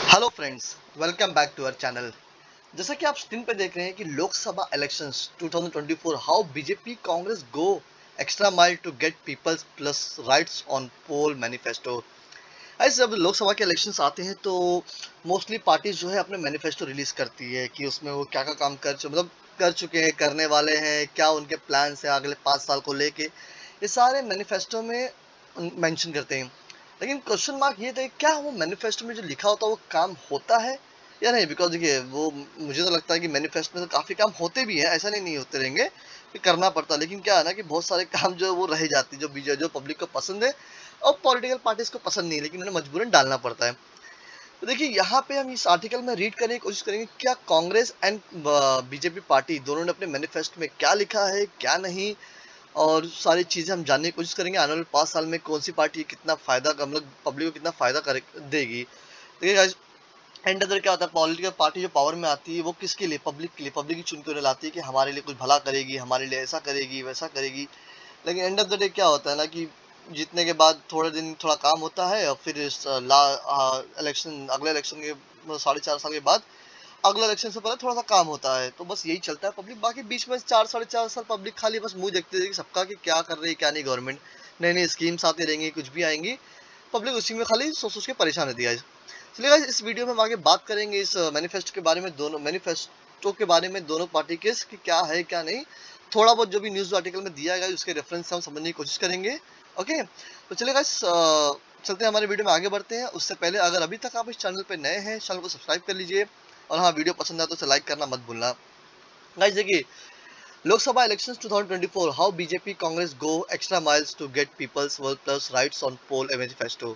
Hello friends, welcome back to our channel. जैसा कि आप स्क्रीन पे देख रहे हैं कि Lok Sabha elections 2024 how BJP Congress go extra mile to get people's plus rights on poll manifesto. ऐसे जब लोकसभा के इलेक्शंस आते हैं तो मोस्टली पार्टीज जो है अपने मैनिफेस्टो रिलीज करती है कि उसमें वो क्या क्या काम कर चुके हैं, करने वाले हैं, क्या उनके प्लान्स हैं अगले 5 साल को लेके, ये सारे मैनिफेस्टो में मेंशन करते हैं। लेकिन क्वेश्चन मार्क ये था कि क्या वो मैनिफेस्टो में जो लिखा होता है वो काम होता है या नहीं। बिकॉज देखिए, वो मुझे तो लगता है कि मैनिफेस्टो में तो काफी काम होते भी हैं, ऐसा नहीं होते रहेंगे कि करना पड़ता। लेकिन क्या है ना कि बहुत सारे काम जो है वो रह जाती है, जो बीजे जो पब्लिक को पसंद है और पॉलिटिकल पार्टीज को पसंद नहीं है, लेकिन उन्हें मजबूरन डालना पड़ता है। तो देखिए, यहाँ पे हम इस आर्टिकल में रीड करने की कोशिश करेंगे क्या कांग्रेस एंड बीजेपी पार्टी दोनों ने अपने मैनिफेस्टो में क्या लिखा है, क्या नहीं, और सारी चीजें हम जानने की कोशिश करेंगे आने वाले 5 साल में कौन सी पार्टी कितना फायदा, हम लोग पब्लिक को कितना फायदा देगी। देखिए गाइस, एंड अंदर क्या होता है, पॉलिटिकल पार्टी जो पावर में आती है वो किसके लिए, पब्लिक के लिए, पब्लिक ही चुन के उन्हें लाती है कि हमारे लिए कुछ भला करेगी, हमारे लिए ऐसा करेगी वैसा करेगी। लेकिन एंड ऑफ द डे क्या होता है ना कि जीतने के बाद थोड़े दिन थोड़ा काम होता है और फिर इलेक्शन, अगले इलेक्शन के 4.5 साल के बाद अगला इलेक्शन से पहले थोड़ा सा काम होता है। तो बस यही चलता है पब्लिक, बाकी बीच में 4 साढ़े 4 साल पब्लिक खाली बस मुंह देखते रहेगी सबका कि क्या कर रही है क्या नहीं गवर्नमेंट। नई नई स्कीम्स आती रहेंगी, कुछ भी आएंगी, पब्लिक उसी में खाली सोच सोच के परेशान रहती है। चलिए गाइस, इस वीडियो में हम आगे बात करेंगे इस मैनिफेस्टो के बारे में, दोनों मैनिफेस्टो के बारे में, दोनों पार्टी के कि क्या है क्या नहीं। थोड़ा बहुत जो भी न्यूज आर्टिकल में दिया गया उसके रेफरेंस से हम समझने की कोशिश करेंगे। ओके, तो चलिए गाइस, चलते हैं, हमारे वीडियो में आगे बढ़ते हैं। उससे पहले अगर अभी तक आप इस चैनल पे नए हैं, चैनल को सब्सक्राइब कर लीजिए, और हाँ, वीडियो पसंद आए तो उसे लाइक करना मत भूलना। गाइस देखिए, Lok Sabha elections 2024 how BJP Congress go extra miles to get people's work plus rights on poll manifesto.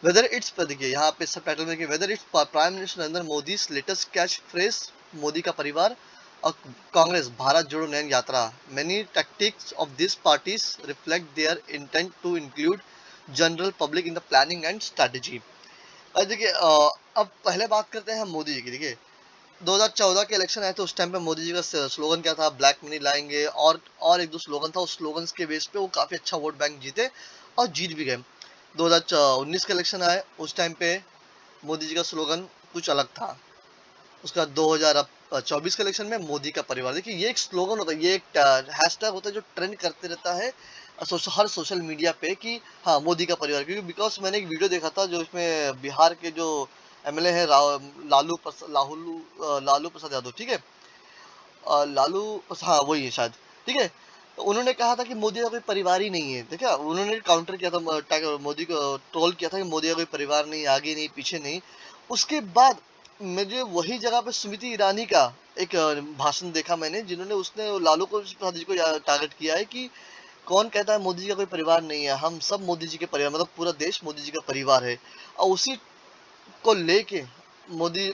Whether it's, देखिए यहाँ पे सब टाइटल में, whether it's prime minister Narendra Modi latest catch phrase Modi का परिवार और Congress Bharat Jodo Nyay Yatra, many tactics of this parties reflect their intent to include general public in the planning and strategy. देखिए, अब पहले बात करते हैं मोदी जी की। देखिए, 2014 के इलेक्शन आए थे, उस टाइम पे मोदी जी का स्लोगन क्या था, ब्लैक मनी लाएंगे, और एक दो स्लोगन था, उस स्लोगन के बेस पे वो काफी अच्छा वोट बैंक जीते और जीत भी गए। 2019 का इलेक्शन आए, उस टाइम पे मोदी जी का स्लोगन कुछ अलग था। उसका 2024 के इलेक्शन में मोदी का परिवार। देखिए, ये एक स्लोगन होता है, ये एक हैशटैग होता है जो ट्रेंड करते रहता है हर सोशल मीडिया पे कि हाँ, मोदी का परिवार। क्योंकि बिकॉज मैंने एक वीडियो देखा था जो इसमें बिहार के जो एमएलए है लालू प्रसाद यादव, ठीक है, हाँ वही है शायद, ठीक है। तो उन्होंने कहा था कि मोदी का कोई परिवार ही नहीं है। देखा, उन्होंने काउंटर किया था, मोदी को ट्रोल किया था कि मोदी का कोई परिवार नहीं, आगे नहीं पीछे नहीं। उसके बाद मुझे वही जगह पे स्मृति ईरानी का एक भाषण देखा मैंने, जिन्होंने उसने लालू को प्रसाद जी को टारगेट किया है कि कौन कहता है मोदी जी का कोई परिवार नहीं है, हम सब मोदी जी के परिवार, मतलब पूरा देश मोदी जी का परिवार है। और उसी को लेके मोदी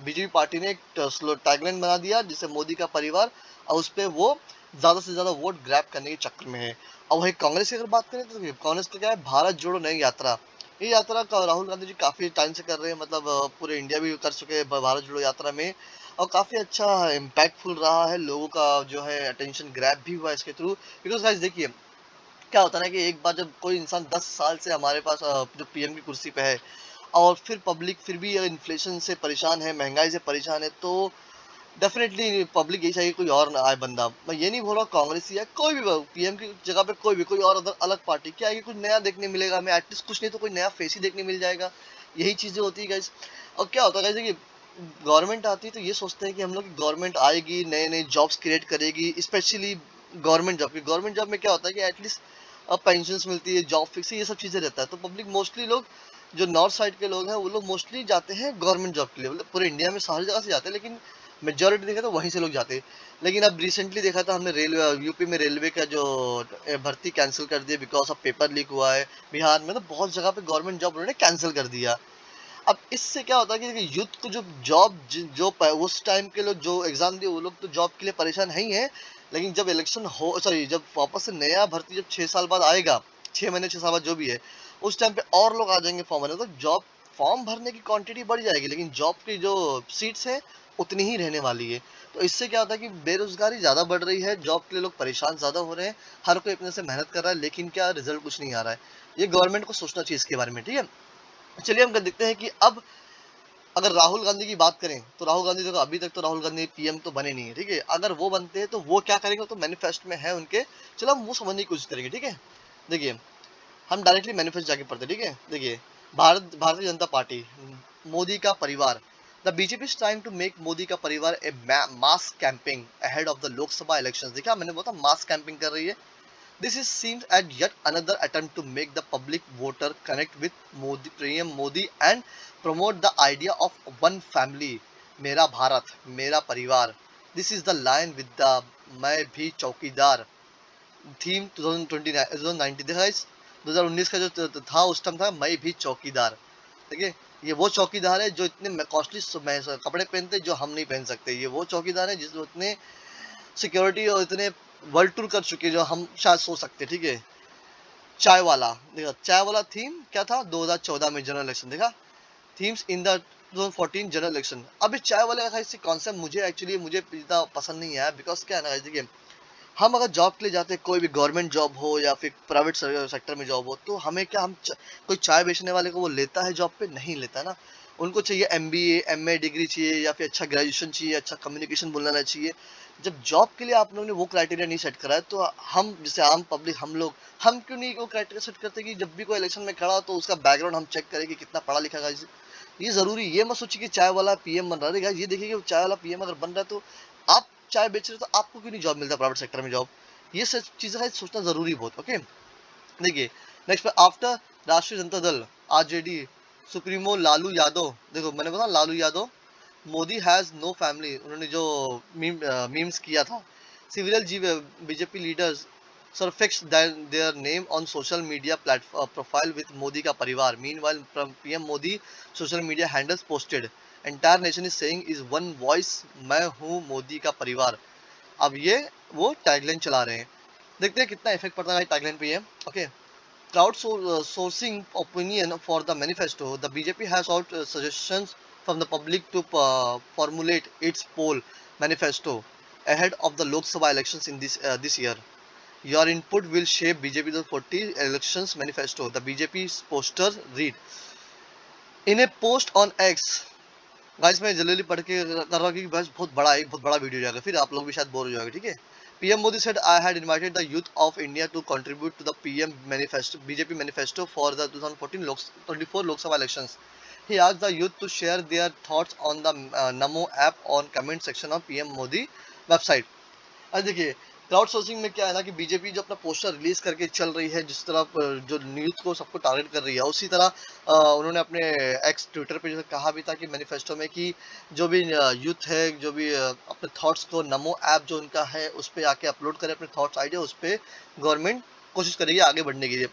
बीजेपी पार्टी ने एक टैगलाइन बना दिया जिसे मोदी का परिवार, और उस पे वो ज्यादा से ज्यादा वोट ग्रैब करने के चक्कर में है। और वही कांग्रेस की अगर बात करें तो कांग्रेस का क्या है, भारत जोड़ो नई यात्रा। ये यात्रा का राहुल गांधी जी काफी टाइम से कर रहे हैं, मतलब पूरे इंडिया भी कर चुके हैं भारत जोड़ो यात्रा में, और काफी अच्छा इम्पैक्टफुल रहा है, लोगों का जो है अटेंशन ग्रैब भी हुआ इसके थ्रू। बिकॉज गाइस देखिए, क्या होता है ना कि एक बार जब कोई इंसान 10 साल से हमारे पास जो पीएम की कुर्सी पे है, और फिर पब्लिक फिर भी इन्फ्लेशन से परेशान है, महंगाई से परेशान है, तो डेफिनेटली पब्लिक यही चाहिए कोई और ना आए बंदा। मैं ये नहीं बोल रहा कांग्रेस या कोई भी पीएम की जगह पे कोई भी, कोई और अलग पार्टी क्या आएगी, कुछ नया देखने मिलेगा हमें, एटलीस्ट कुछ नहीं तो कोई नया फेस ही देखने मिल जाएगा। यही चीजें होती है गाइस। और क्या होता है गाइस, देखिए, गवर्नमेंट आती है तो ये सोचते हैं कि हम लोग की गवर्नमेंट आएगी, नए नए जॉब्स क्रिएट करेगी, स्पेशली गवर्नमेंट जॉब में क्या होता है कि एटलीस्ट अब पेंशन मिलती है, जॉब फिक्स है, ये सब चीजें रहता है। तो पब्लिक मोस्टली लोग जो नॉर्थ साइड के लोग हैं वो लोग मोस्टली जाते हैं गवर्नमेंट जॉब के लिए, मतलब पूरे इंडिया में सारी जगह से जाते हैं, लेकिन मेजोरिटी देखा तो वहीं से लोग जाते हैं। लेकिन अब रिसेंटली देखा था हमने, रेलवे यूपी में रेलवे का जो भर्ती कैंसिल कर दिया बिकॉज ऑफ पेपर लीक हुआ है। बिहार में तो बहुत जगह पे गवर्नमेंट जॉब उन्होंने कैंसिल कर दिया। अब इससे क्या होता है कि यूथ को जो उस टाइम के लोग जो एग्जाम दिए वो लोग तो जॉब के लिए परेशान है ही है। लेकिन जब इलेक्शन हो, सॉरी, जब वापस से नया भर्ती जब 6 साल बाद आएगा, 6 महीने 6 साल बाद जो भी है, उस टाइम पे और लोग आ जाएंगे फॉर्म भरने, तो जॉब फॉर्म भरने की क्वांटिटी बढ़ जाएगी, लेकिन जॉब की जो सीट्स है उतनी ही रहने वाली है। तो इससे क्या होता है कि बेरोजगारी ज्यादा बढ़ रही है, जॉब के लिए लोग परेशान ज्यादा हो रहे हैं, हर कोई अपने से मेहनत कर रहा है, लेकिन क्या रिजल्ट कुछ नहीं आ रहा है। ये गवर्नमेंट को सोचना चाहिए इसके बारे में, ठीक है। चलिए हम कर देखते हैं कि अब अगर राहुल गांधी की बात करें तो राहुल गांधी देखो अभी तक तो राहुल गांधी पीएम तो बने नहीं है, ठीक है। अगर वो बनते हैं तो वो क्या करेंगे तो मैनिफेस्टो में है उनके, चलो हम वो समझने की कोशिश करेंगे, ठीक है। देखिए हम डायरेक्टली मैनिफेस्टो जाके पढ़ते, ठीक है। देखिए भारतीय जनता पार्टी, मोदी का परिवार, the BJP is trying to make Modi का परिवार a mass campaigning ahead of the Lok Sabha elections. देखा मैंने बोला मास कैंपिंग कर रही है। This is seen as yet another attempt to make the public voter connect with Modi, PM Modi and promote the idea of one family, मेरा भारत, मेरा परिवार. This is the line with the मैं भी चौकीदार theme 2019 देखा इस 2019 का जो था उस टाइम था मैं भी चौकीदार, ठीक है। ये वो चौकीदार है जो इतने कॉस्टली कपड़े पहनते जो हम नहीं पहन सकते। ये वो चौकीदार है जिसमें इतने सिक्योरिटी और इतने वर्ल्ड टूर कर चुके जो हम शायद सोच सकते, ठीक है। चाय वाला देखा, चाय वाला थीम क्या था 2014 में जनरल इलेक्शन, देखा themes in the 2014 general election. अब इस चाय वाले का इसी कॉन्सेप्ट मुझे एक्चुअली मुझे इतना पसंद नहीं आया, बिकॉज क्या है ना, देखिए हम अगर जॉब के लिए जाते हैं, कोई भी गवर्नमेंट जॉब हो या फिर प्राइवेट सेक्टर में जॉब हो, तो हमें क्या कोई चाय बेचने वाले को वो लेता है जॉब पे, नहीं लेता है ना। उनको चाहिए एमबीए एमए डिग्री चाहिए या फिर अच्छा ग्रेजुएशन चाहिए, अच्छा कम्युनिकेशन बोलना चाहिए। जब जॉब के लिए आप लोगों ने वो क्राइटेरिया नहीं सेट करा है तो हम जैसे आम पब्लिक हम लोग हम क्यों नहीं वो क्राइटेरिया सेट करते कि जब भी कोई इलेक्शन में खड़ा हो तो उसका बैकग्राउंड हम चेक करें कि कितना पढ़ा लिखा है। ये जरूरी, ये मत सोचिए कि चाय वाला पीएम बन रहा है। ये देखिए कि चाय वाला पीएम अगर बन रहा है तो आप चाय बेच रहे हो तो आपको क्यों नहीं जॉब मिलता प्राइवेट सेक्टर में जॉब। ये सब चीजें है सोचना जरूरी बहुत, ओके। देखिए नेक्स्ट पे आफ्टर राष्ट्रीय जनता दल आरजेडी सुप्रीमो लालू यादव, देखो मैंने बोला Lalu Yadav, Modi has no family, उन्होंने जो मीम्स किया था। Several BJP leaders surfaced their name on social media profile with Modi का परिवार। Meanwhile, PM Modi social media handles posted, entire nation is saying is one voice, मैं हूँ मोदी का परिवार। अब ये वो टैगलाइन चला रहे हैं, देखते हैं कितना इफेक्ट पड़ता है टैगलाइन पे ये, okay. Crowdsourcing opinion for the manifesto, the BJP has sought suggestions from the public to formulate its poll manifesto ahead of the Lok Sabha elections in this year. Your input will shape BJP 2040 elections manifesto. The BJP's poster read in a post on X। Guys मैं जल्दी पढ़ के कर रहा हूँ क्योंकि बस बहुत बड़ा वीडियो जाएगा, फिर आप लोग भी शायद बोर हो जाओगे, ठीक है। PM Modi said I had invited the youth of India to contribute to the PM manifesto BJP manifesto for the 2024 Lok Sabha elections. He asked the youth to share their thoughts on the Namo app on comment section of PM Modi website। अब देखिए crowd sourcing में क्या है ना कि BJP जो अपना poster release करके चल रही है, जिस तरह जो न्यूज को सबको टारगेट कर रही है, उसी तरह उन्होंने अपने एक्स ट्विटर पे जो कहा भी था कि मैनिफेस्टो में कि जो भी यूथ है जो भी अपने थॉट्स को नमो ऐप जो उनका है उस पर आके अपलोड करे अपने थॉट्स आइडिया, उस पर गवर्नमेंट कोशिश करेगी आगे बढ़ने के लिए।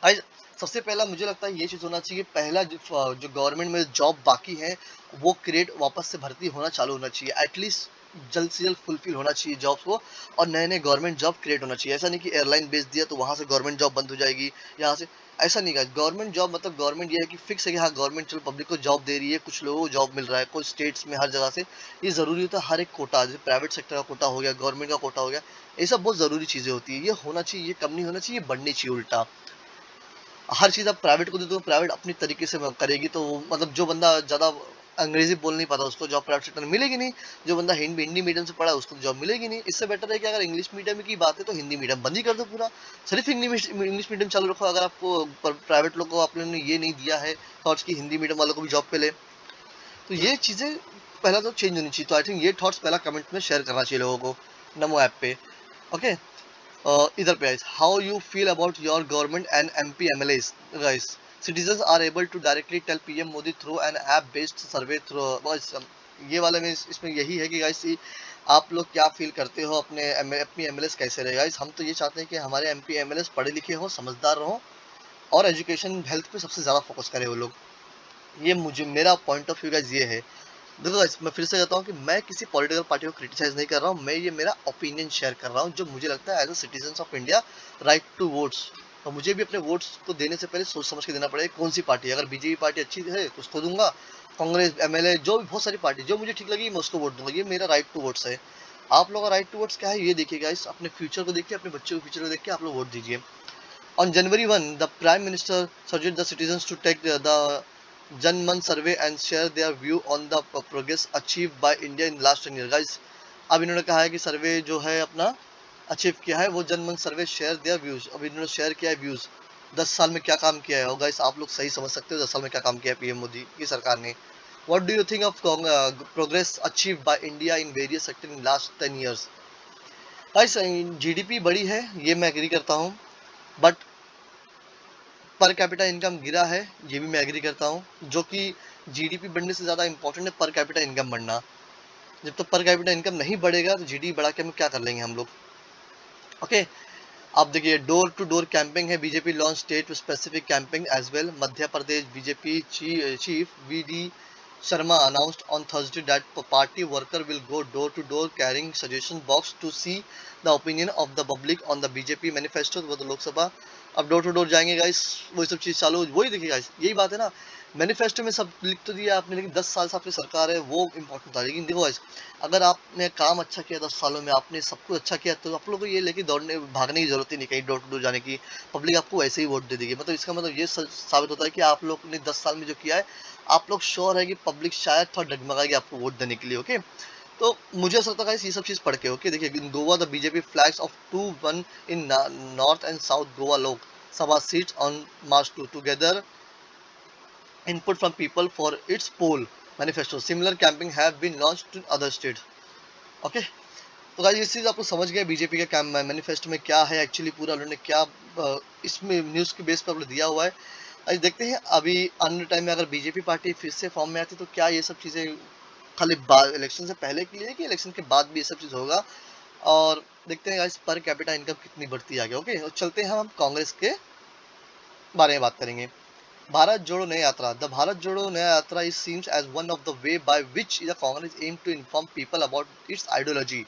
आज सबसे पहला मुझे लगता है ये चीज़ होना चाहिए, पहला जो गवर्नमेंट में जॉब बाकी है वो क्रिएट वापस से भर्ती होना चालू होना चाहिए, एटलीस्ट जल्द से जल्द फुलफिल होना चाहिए जॉब्स को, और नए नए गवर्नमेंट जॉब क्रिएट होना चाहिए। ऐसा नहीं कि एयरलाइन बेच दिया तो वहाँ से गवर्नमेंट जॉब बंद हो जाएगी यहाँ से, ऐसा नहीं। गवर्नमेंट जॉब मतलब गवर्नमेंट ये है कि फिक्स है कि हाँ गवर्नमेंट चलो पब्लिक को जॉब दे रही है, कुछ लोगों को जॉब मिल रहा है, कुछ स्टेट्स में हर जगह से। ये ज़रूरी होता है, हर एक कोटा जैसे प्राइवेट सेक्टर का कोटा हो गया, गवर्नमेंट का कोटा हो गया, ये सब बहुत ज़रूरी चीज़ें होती है। ये होना चाहिए, ये कम नहीं होना चाहिए, बढ़नी चाहिए उल्टा। हर चीज़ आप प्राइवेट को दे दो, प्राइवेट अपनी तरीके से करेगी तो मतलब जो बंदा ज़्यादा अंग्रेजी बोल नहीं पाता उसको जॉब प्राइवेट सेक्टर में मिलेगी नहीं, जो बंदा हिंदी मीडियम से पढ़ा है उसको जॉब मिलेगी नहीं। इससे बेटर है कि अगर इंग्लिश मीडियम की बात है तो हिंदी मीडियम बंद ही कर दो पूरा, सिर्फ इंग्लिश मीडियम चालू रखो। अगर आपको प्राइवेट लोग को आपने ये नहीं दिया है थॉट्स की हिंदी मीडियम वालों को भी जॉब पे ले, तो ये चीज़ें पहला तो चेंज होनी चाहिए। तो आई थिंक ये थॉट्स पहला कमेंट में शेयर करना चाहिए लोगों को नमो ऐप पे, ओके। इधर पे guys, how you feel about your government and MP MLAs guys, citizens are able to directly tell PM Modi through an app based survey through बस ये वाले में इसमें यही है कि गाइस आप लोग क्या फील करते हो अपने अपनी एमएलएस कैसे रहे। गाइस हम तो ये चाहते हैं कि हमारे एमपी एमएलएस पढ़े लिखे हो, समझदार रहो और एजुकेशन हेल्थ पे सबसे ज़्यादा फोकस करें वो लोग। ये मुझे मेरा पॉइंट ऑफ व्यू गाइस ये है। देखो गाइस मैं फिर से कहता हूँ कि मैं किसी पॉलिटिकल पार्टी को क्रिटिसाइज नहीं कर रहा हूँ, मैं ये मेरा ओपिनियन शेयर कर रहा हूँ जो मुझे लगता है as a citizen of India right to votes. और मुझे भी अपने वोट्स को देने से पहले सोच समझ के देना पड़ेगा कौन सी पार्टी, अगर बीजेपी पार्टी अच्छी है तो उसको दूंगा, कांग्रेस एमएलए जो भी बहुत सारी पार्टी जो मुझे ठीक लगी मैं उसको वोट दूंगा, ये मेरा राइट टू वोट्स है। आप लोग का राइट टू वोट्स क्या है ये देखिए गाइस, अपने फ्यूचर को देखिए, अपने बच्चों के फ्यूचर को देख के आप लोग वोट दीजिए। On January 1, the Prime Minister urged the citizens to take the Janman survey and share their view on the progress achieve by India in last 10 year guys. अब इन्होंने कहा है कि सर्वे जो है अपना अचीव किया है, वो जनमन सर्वे शेयर देयर व्यूज। अब इन्होंने शेयर किया है व्यूज 10 साल में क्या काम किया है। और गाइस आप लोग सही समझ सकते हो 10 साल में क्या काम किया है पीएम मोदी की सरकार ने। What do you think of progress achieve by India in various sector in last 10 years. Guys GDP बढ़ी है, ये मैं एग्री करता हूँ, बट पर कैपिटा इनकम गिरा है, ये भी मैं एग्री करता हूँ। जो कि जीडीपी बढ़ने से ज़्यादा इंपॉर्टेंट है पर कैपिटा इनकम बढ़ना। जब तक पर कैपिटा इनकम नहीं बढ़ेगा तो जीडीपी बढ़ा के हम क्या कर लेंगे हम लोग। ओके आप देखिए डोर टू डोर कैंपिंग है, BJP launch state specific camping as well. Madhya Pradesh BJP chief VD Sharma announced on Thursday that party worker will go door to door carrying suggestion box to see the opinion of the public on the BJP manifesto। वो तो लोकसभा अब door to door जाएंगे guys, वही सब चीज चालू, वही देखिए गाइस, यही बात है ना। मैनिफेस्टो में सब लिख तो दिया आपने, लेकिन 10 साल से आपकी सरकार है वो इम्पोर्टेंट था। लेकिन देखो गाइस, अगर आपने काम अच्छा किया 10 सालों में, आपने सब कुछ अच्छा किया, तो आप लोगों को ये लेके दौड़ने भागने की जरूरत ही नहीं कहीं डोर टू डोर जाने की। पब्लिक आपको वैसे ही वोट दे देगी। मतलब इसका मतलब ये साबित होता है कि आप लोग ने 10 साल में जो किया है, आप लोग श्योर है कि पब्लिक शायद थोड़ा डगमगाएगी आपको वोट देने के लिए। ओके तो मुझे ऐसा लगता है ये सब चीज पढ़ के। ओके देखिए in Goa the BJP flags off 2-1 in north and south Goa Lok Sabha seats on March 2 together input from people for its poll manifesto। Similar camping have been launched in other states। Okay तो गाइस ये चीज आप लोग समझ गए BJP का manifesto में क्या है एक्चुअली, पूरा उन्होंने क्या इसमें न्यूज के बेस पर दिया हुआ है। आज देखते हैं अभी अन्य टाइम में अगर बीजेपी पार्टी फिर से फॉर्म में आती तो क्या ये सब चीजें खाली इलेक्शन से पहले के लिए कि इलेक्शन के बाद भी ये सब चीज होगा। और देखते हैं गाइस पर कैपिटा इनकम कितनी बढ़ती आगे। ओके और चलते हैं हम कांग्रेस के बारे में बात करेंगे। भारत जोड़ो नया यात्रा। The Bharat Jodo Nyay Yatra is seems as one of the way by which the Congress aim to inform people about its ideology.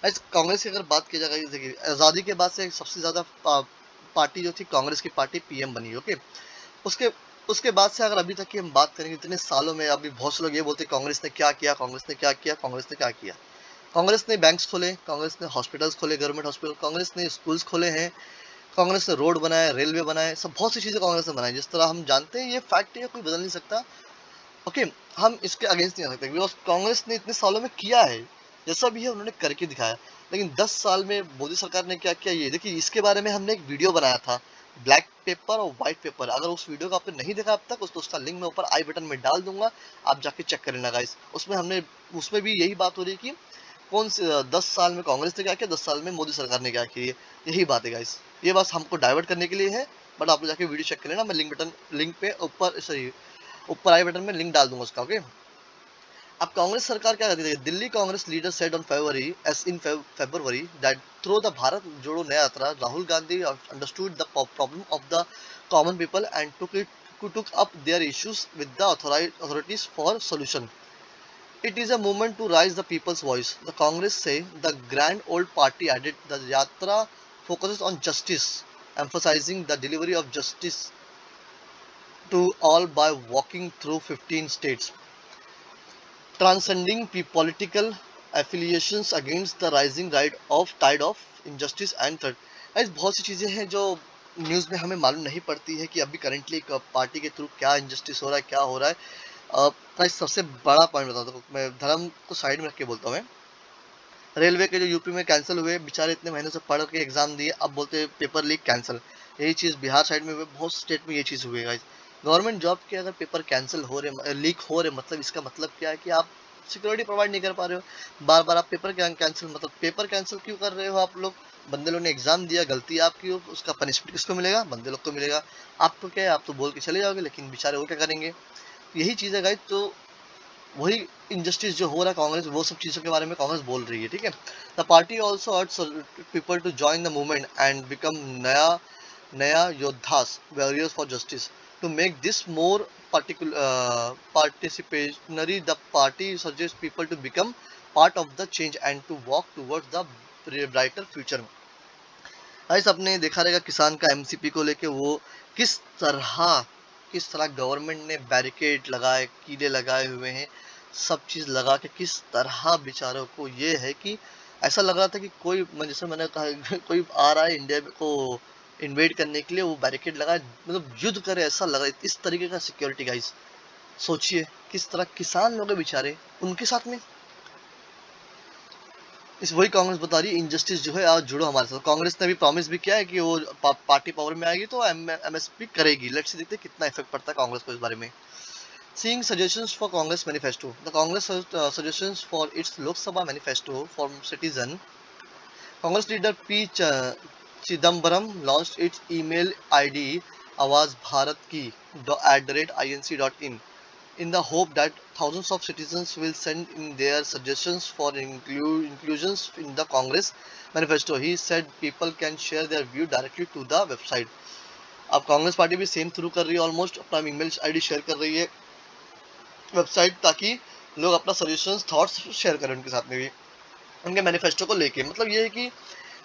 Congress की अगर बात की जाए, देखिए आज़ादी के बाद से सबसे ज़्यादा पार्टी जो थी कांग्रेस की पार्टी पीएम बनी। ओके उसके उसके बाद से अगर अभी तक की हम बात करेंगे इतने सालों में, अभी बहुत से लोग ये बोलते हैं कांग्रेस ने क्या किया, कांग्रेस ने क्या किया, कांग्रेस ने क्या किया। कांग्रेस ने बैंक्स खोले, कांग्रेस ने हॉस्पिटल्स खोले, गवर्नमेंट हॉस्पिटल, कांग्रेस ने स्कूल्स खोले हैं, कांग्रेस ने रोड बनाए, रेलवे बनाए, सब बहुत सी चीजें कांग्रेस ने बनाई। जिस तरह हम जानते हैं ये फैक्ट है, कोई बदल नहीं सकता। ओके हम इसके अगेंस्ट नहीं आ सकते बिकॉज कांग्रेस ने इतने सालों में किया है, जैसा भी है उन्होंने करके दिखाया। लेकिन 10 साल में मोदी सरकार ने क्या किया, ये देखिए इसके बारे में हमने एक वीडियो बनाया था, ब्लैक पेपर और व्हाइट पेपर। अगर उस वीडियो को आपने नहीं देखा अब तक, तो उसका लिंक मैं ऊपर आई बटन में डाल दूंगा, आप जाके चेक कर लेना गाइस। उसमें भी यही बात हो रही है कि कौन से 10 साल में कांग्रेस ने क्या किया, 10 साल में मोदी सरकार ने क्या किया, यही बात है गाइस। ये बस हमको डाइवर्ट करने के लिए है, बट आप लोग जाके वीडियो चेक कर लेना। मैं लिंक पे ऊपर सॉरी ऊपर आई बटन में लिंक डाल दूंगा उसका। ओके अब कांग्रेस सरकार क्या करती है, Delhi Congress leader said on February that through the Bharat Jodo Nyay यात्रा Rahul Gandhi understood the problem of the common people and took up their issues with the authorities for solution। It is a movement to raise the people's voice, the Congress say। The grand old party added the yatra focuses on justice, emphasizing the delivery of justice to all by walking through 15 states, transcending political affiliations against the rising tide of injustice and threat। Guys बहुत सी चीजें हैं जो news में हमें मालूम नहीं पड़ती है कि अभी करंटली पार्टी के थ्रू क्या इंजस्टिस हो रहा है, क्या हो रहा है। गाइस सबसे बड़ा पॉइंट बताता हूँ मैं, धर्म को साइड में रख के बोलता हूँ मैं। रेलवे के जो यूपी में कैंसिल हुए, बेचारे इतने महीनों से पढ़ के एग्जाम दिए, अब बोलते पेपर लीक कैंसिल। यही चीज बिहार साइड में हुए, बहुत स्टेट में ये चीज हुई है गाइस। गवर्नमेंट जॉब के अगर पेपर कैंसिल हो रहे, लीक हो रहे, मतलब इसका मतलब क्या है कि आप सिक्योरिटी प्रोवाइड नहीं कर पा रहे हो। बार बार आप पेपर कैंसिल, मतलब पेपर कैंसिल क्यों कर रहे हो आप लोग। बंदे लोग ने एग्जाम दिया, गलती आपकी हो, उसका पनिशमेंट किसको मिलेगा, बंदे लोग को मिलेगा। आपको क्या है, आप तो बोल के चले जाओगे, लेकिन बेचारे वो क्या करेंगे। यही चीज है गाइस, तो वही इनजस्टिस जो हो रहा है कांग्रेस, वो सब चीजों के बारे में कांग्रेस बोल रही है। ठीक है the party also urge people to join the movement and become नया नया योद्धास warriors for justice. To make this more participatory, the party suggests people to become part of the change and to walk towards the brighter future। Guys आपने देखा रहेगा किसान का MCP को लेके वो किस तरह गवर्नमेंट ने बैरिकेड लगाए, कीड़े लगाए हुए हैं, सब चीज लगा के किस तरह बेचारों को ये है कि ऐसा लग रहा था कि कोई, जैसे मैंने कहा कोई आ रहा है इंडिया को इन्वेड करने के लिए, वो बैरिकेड लगाए, मतलब युद्ध करे ऐसा लग रहा है, इस तरीके का सिक्योरिटी गाइस। सोचिए किस तरह किसान लोग हैं बेचारे, उनके साथ में इस वही कांग्रेस बता रही है इनजस्टिस जो है, आज जुड़ो हमारे साथ। कांग्रेस ने भी प्रॉमिस भी किया है कि वो पार्टी पावर में आएगी तो एमएसपी करेगी। लेट्स सी देखते हैं कितना इफेक्ट पड़ता है कांग्रेस को इस बारे में। Seeing suggestions for Congress manifesto, the Congress suggestions for its Lok Sabha manifesto from citizen. Congress leader P. Chidambaram launched its email ID Awaz Bharat Ki @inc.in in the hope that thousands of citizens will send in their suggestions for inclusions in the Congress manifesto. He said people can share their view directly to the website. अब Congress party भी same through कर रही है, almost अपना email ID share कर रही है website, ताकि लोग अपना सजेशंस थॉट्स शेयर करें उनके साथ में भी, उनके मैनिफेस्टो को लेके। मतलब ये है कि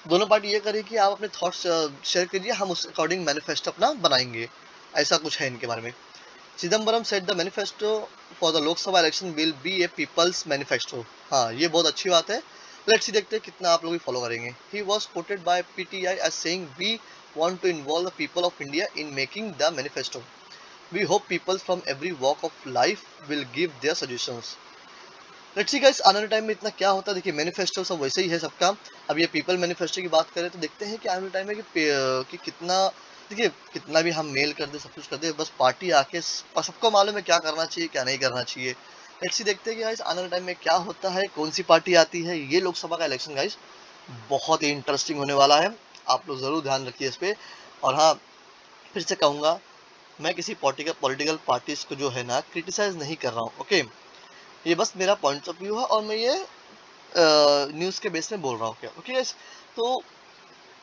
दोनों पार्टी ये करे कि आप अपने थॉट्स शेयर कीजिए, हम उस अकॉर्डिंग मैनिफेस्टो अपना बनाएंगे, ऐसा कुछ है इनके बारे में। Chidambaram said the manifesto for the Lok Sabha election will be a people's manifesto. हाँ, ये बहुत अच्छी बात है। लेट्स सी देखते हैं कितना आप लोग भी फॉलो करेंगे। He was quoted by PTI as saying we want to involve the people of India in making the manifesto. We hope people from every walk of life will give their suggestions. Let's see guys आने वाले time में इतना क्या होता है। देखिए manifesto सब वैसे ही है सबका। अब ये पीपल मैनिफेस्टो की बात करें तो देखते हैं कि आने वाले टाइम में कि कितना, देखिए कितना भी हम मेल कर दे, सब कुछ कर दे, बस पार्टी आके सबको मालूम है क्या करना चाहिए क्या नहीं करना चाहिए। लेट्स सी देखते हैं कि गाइस आने वाले टाइम में क्या होता है, कौन सी पार्टी आती है। ये लोकसभा का इलेक्शन गाइस बहुत ही इंटरेस्टिंग होने वाला है, आप लोग जरूर ध्यान रखिए इस पे। और हाँ, फिर से कहूँगा, मैं किसी पॉलिटिकल पार्टीज को जो है ना क्रिटिसाइज नहीं कर रहा हूँ, ओके। ये बस मेरा पॉइंट ऑफ व्यू है और मैं ये न्यूज़ के बेस में बोल रहा हूँ, क्या ओके गाइस। तो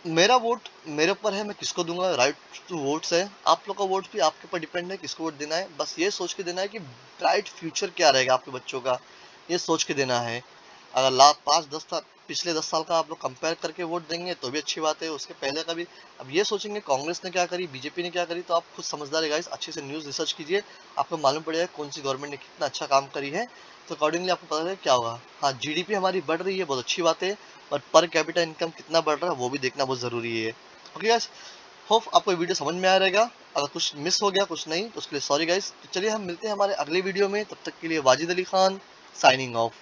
मेरा वोट मेरे ऊपर है, मैं किसको दूंगा, राइट टू वोट्स है। आप लोग का वोट भी आपके ऊपर डिपेंड है किसको वोट देना है। बस ये सोच के देना है कि ब्राइट फ्यूचर क्या रहेगा आपके बच्चों का, ये सोच के देना है। अगर लास्ट 5-10 साल, पिछले 10 साल का आप लोग कंपेयर करके वोट देंगे तो भी अच्छी बात है, उसके पहले का भी। अब ये सोचेंगे कांग्रेस ने क्या करी, बीजेपी ने क्या करी, तो आप खुद समझदार है गाइस। अच्छे से न्यूज़ रिसर्च कीजिए, आपको मालूम पड़ेगा कौन सी गवर्नमेंट ने कितना अच्छा काम करी है, तो अकॉर्डिंगली आपको पता चलेगा क्या होगा। हाँ, जीडीपी हमारी बढ़ रही है, बहुत अच्छी बात है, और पर कैपिटा इनकम कितना बढ़ रहा है वो भी देखना बहुत ज़रूरी है, ओके गाइस। होप आपको वीडियो समझ में आ रहेगा। अगर कुछ मिस हो गया, कुछ नहीं, तो उसके लिए सॉरी गाइस। तो चलिए हम मिलते हैं हमारे अगले वीडियो में, तब तक के लिए वाजिद अली खान साइनिंग ऑफ।